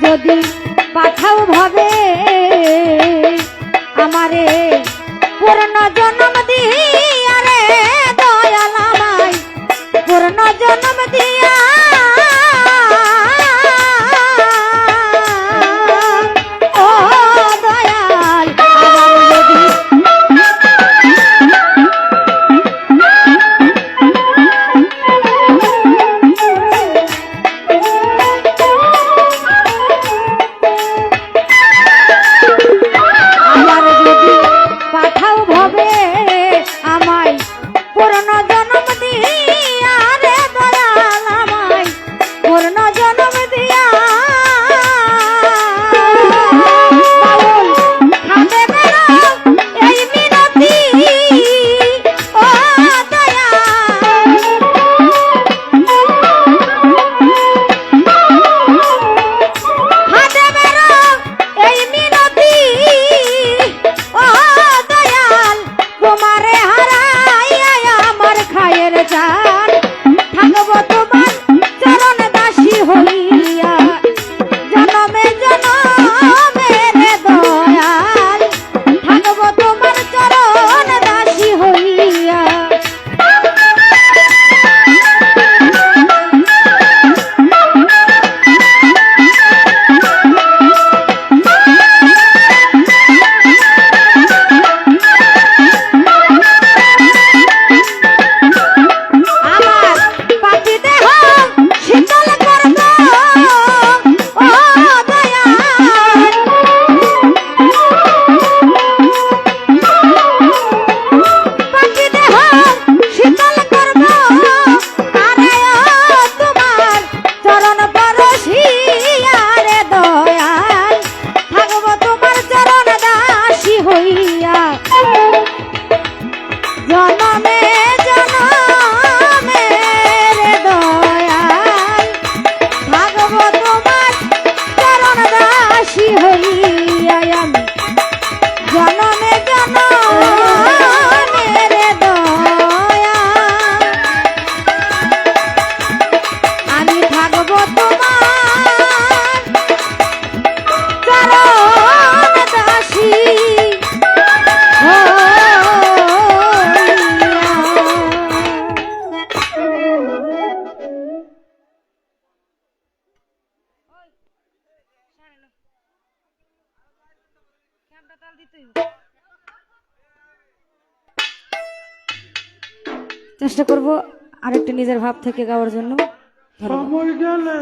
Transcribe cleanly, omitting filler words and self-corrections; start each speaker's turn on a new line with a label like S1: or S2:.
S1: যদি পাঠাও ভাবে আমারে পূর্ণ জন্ম দিয়া রে দয়াল আমায় পূর্ণ জন্ম দিয়া ও দয়াল আমার যদি পাঠাও ভবে আমায় পূর্ণ জন্ম দিয়া রে দয়াল আমায় পূর্ণ জন্ম দিয়া খাবে বেরো এই মিনতি ও দয়াল খাবে বেরো এই মিনতি ও তোমারে হারাইয়া আমার খায়ের জান থাকবো তোমার চরণ দাসী হইয়া জনমে জনমে রে দয়াল থাকবো তোমার চরণ দাসী হইয়া জনমে জনমে রে দয়াল থাকবো তোমার চরণ দাসী হইয়া আমি জনমে জনমে রে দয়াল আমি থাকবো তোমার চরণ দাসী চেষ্টা করব আরেকটা নিজের ভাব থেকে গাওয়ার জন্য।
S2: সময় গেলে